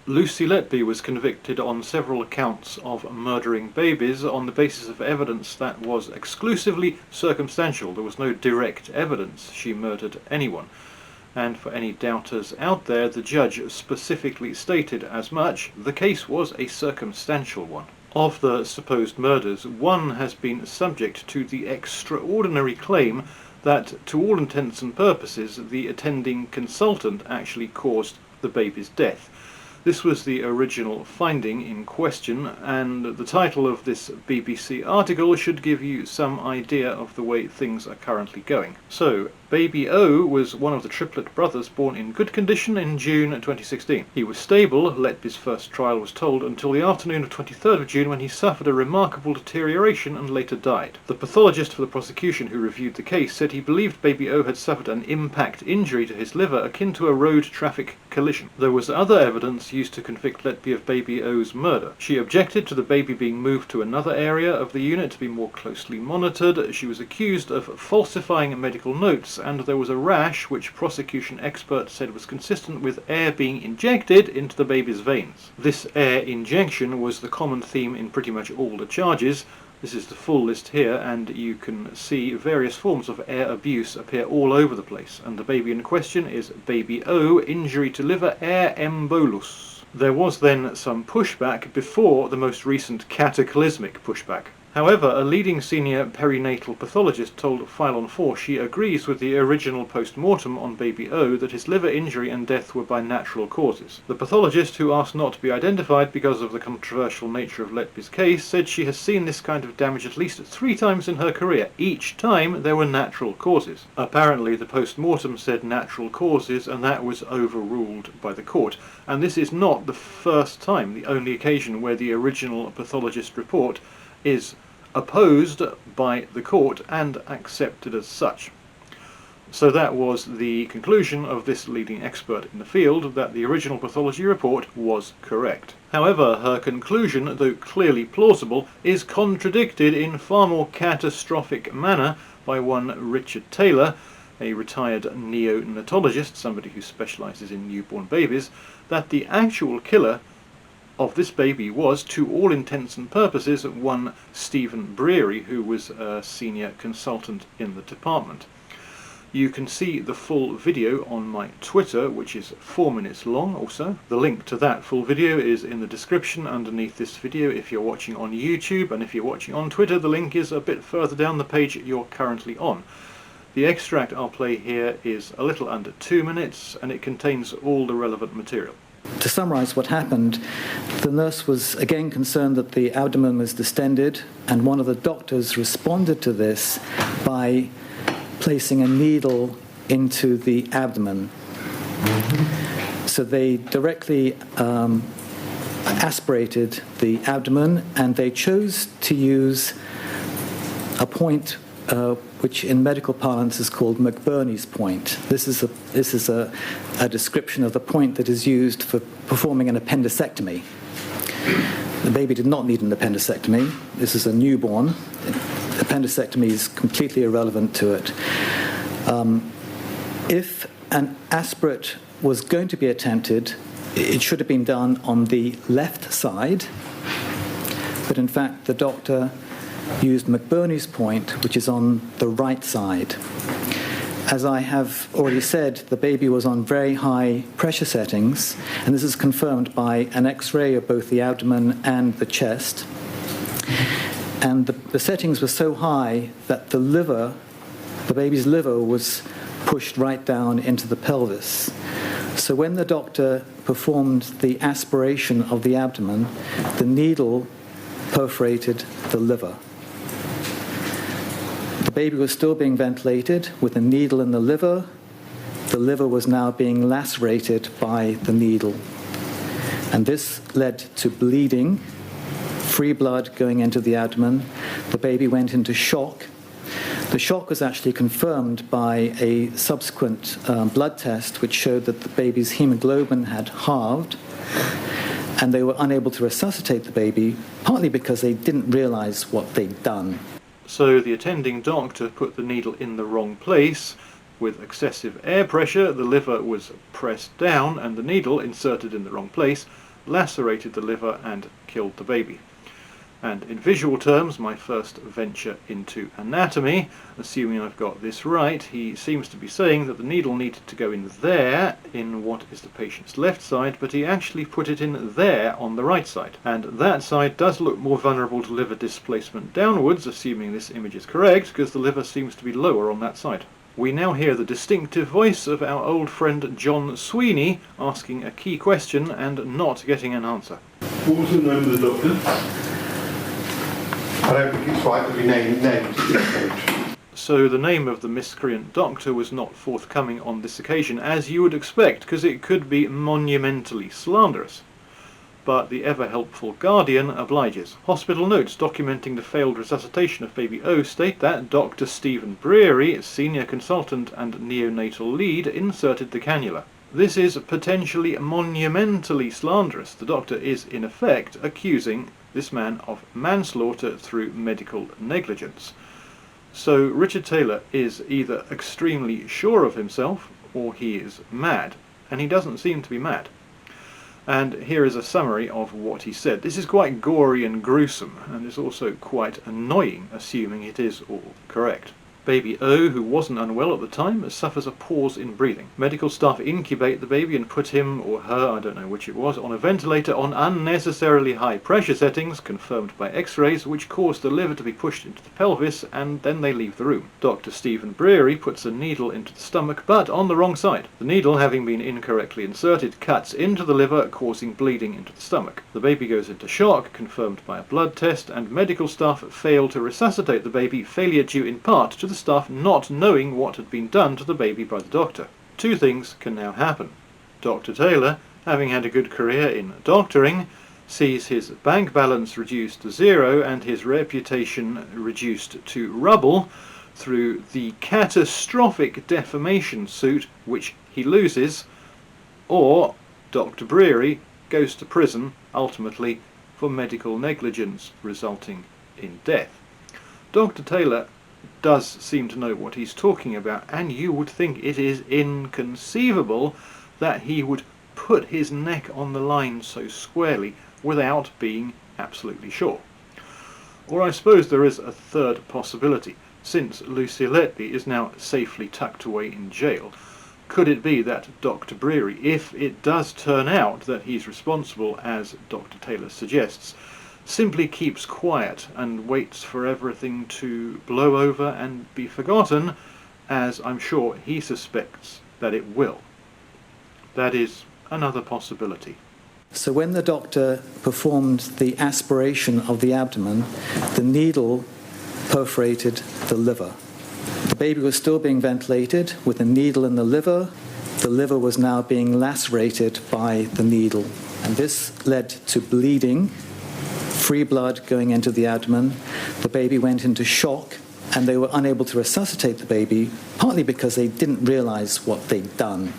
Lucy Letby was convicted on several counts of murdering babies on the basis of evidence that was exclusively circumstantial. There was no direct evidence she murdered anyone. And for any doubters out there, the judge specifically stated as much. The case was a circumstantial one. Of the supposed murders, one has been subject to the extraordinary claim that, to all intents and purposes, the attending consultant actually caused the baby's death. This was the original finding in question, and the title of this BBC article should give you some idea of the way things are currently going. So, Baby O was one of the triplet brothers born in good condition in June 2016. He was stable, Letby's first trial was told, until the afternoon of 23rd of June when he suffered a remarkable deterioration and later died. The pathologist for the prosecution who reviewed the case said he believed Baby O had suffered an impact injury to his liver akin to a road traffic collision. There was other evidence used to convict Letby of Baby O's murder. She objected to the baby being moved to another area of the unit to be more closely monitored. She was accused of falsifying medical notes, and there was a rash which prosecution experts said was consistent with air being injected into the baby's veins. This air injection was the common theme in pretty much all the charges. This is the full list here, and you can see various forms of air abuse appear all over the place, and the baby in question is Baby O, injury to liver, air embolus. There was then some pushback before the most recent cataclysmic pushback. However, a leading senior perinatal pathologist told File on 4 she agrees with the original post-mortem on Baby O that his liver injury and death were by natural causes. The pathologist, who asked not to be identified because of the controversial nature of Letby's case, said she has seen this kind of damage at least 3 times in her career. Each time there were natural causes. Apparently the post-mortem said natural causes, and that was overruled by the court. And this is not the first time, the only occasion where the original pathologist report is opposed by the court and accepted as such. So that was the conclusion of this leading expert in the field, that the original pathology report was correct. However, her conclusion, though clearly plausible, is contradicted in far more catastrophic manner by one Richard Taylor, a retired neonatologist, somebody who specialises in newborn babies, that the actual killer of this baby was, to all intents and purposes, one Stephen Breary, who was a senior consultant in the department. You can see the full video on my Twitter, which is 4 minutes long also. The link to that full video is in the description underneath this video if you're watching on YouTube, and if you're watching on Twitter, the link is a bit further down the page you're currently on. The extract I'll play here is a little under 2 minutes, and it contains all the relevant material. To summarise what happened, the nurse was again concerned that the abdomen was distended, and one of the doctors responded to this by placing a needle into the abdomen. So they directly aspirated the abdomen, and they chose to use a point which in medical parlance is called McBurney's point. This is a description of the point that is used for performing an appendectomy. The baby did not need an appendectomy. This is a newborn. Appendectomy is completely irrelevant to it. If an aspirate was going to be attempted, it should have been done on the left side, but in fact the doctor used McBurney's point, which is on the right side. As I have already said, the baby was on very high pressure settings, and this is confirmed by an X-ray of both the abdomen and the chest. And the settings were so high that the baby's liver was pushed right down into the pelvis. So when the doctor performed the aspiration of the abdomen, the needle perforated the liver. The baby was still being ventilated with a needle in the liver. The liver was now being lacerated by the needle. And this led to bleeding, free blood going into the abdomen. The baby went into shock. The shock was actually confirmed by a subsequent blood test which showed that the baby's hemoglobin had halved, and they were unable to resuscitate the baby, partly because they didn't realize what they'd done. So the attending doctor put the needle in the wrong place. With excessive air pressure, the liver was pressed down and the needle inserted in the wrong place. lacerated the liver and killed the baby. And in visual terms, my first venture into anatomy, assuming I've got this right, he seems to be saying that the needle needed to go in there, in what is the patient's left side, but he actually put it in there on the right side. And that side does look more vulnerable to liver displacement downwards, assuming this image is correct, because the liver seems to be lower on that side. We now hear the distinctive voice of our old friend John Sweeney asking a key question and not getting an answer. What was the name of the doctor? I don't think it's right to be named at this stage. So the name of the miscreant doctor was not forthcoming on this occasion, as you would expect, because it could be monumentally slanderous. But the ever-helpful Guardian obliges. Hospital notes documenting the failed resuscitation of baby O state that Dr. Stephen Breary, senior consultant and neonatal lead, inserted the cannula. This is potentially monumentally slanderous. The doctor is, in effect, accusing this man of manslaughter through medical negligence. So Richard Taylor is either extremely sure of himself or he is mad, and he doesn't seem to be mad. And here is a summary of what he said. This is quite gory and gruesome, and it's also quite annoying, assuming it is all correct. Baby O, who wasn't unwell at the time, suffers a pause in breathing. Medical staff incubate the baby and put him, or her, I don't know which it was, on a ventilator on unnecessarily high pressure settings, confirmed by x-rays, which cause the liver to be pushed into the pelvis, and then they leave the room. Dr. Stephen Breary puts a needle into the stomach, but on the wrong side. The needle, having been incorrectly inserted, cuts into the liver, causing bleeding into the stomach. The baby goes into shock, confirmed by a blood test, and medical staff fail to resuscitate the baby, failure due in part to the staff not knowing what had been done to the baby by the doctor. Two things can now happen. Dr. Taylor, having had a good career in doctoring, sees his bank balance reduced to zero and his reputation reduced to rubble through the catastrophic defamation suit which he loses, or Dr. Breary goes to prison, ultimately, for medical negligence resulting in death. Dr. Taylor does seem to know what he's talking about, and you would think it is inconceivable that he would put his neck on the line so squarely without being absolutely sure. Or I suppose there is a third possibility. Since Lucy Letby is now safely tucked away in jail, could it be that Dr. Breary, if it does turn out that he's responsible, as Dr. Taylor suggests, simply keeps quiet and waits for everything to blow over and be forgotten, as I'm sure he suspects that it will? That is another possibility. So when the doctor performed the aspiration of the abdomen, the needle perforated the liver. The baby was still being ventilated with a needle in the liver. The liver was now being lacerated by the needle. And this led to bleeding, free blood going into the abdomen. The baby went into shock, and they were unable to resuscitate the baby, partly because they didn't realize what they'd done.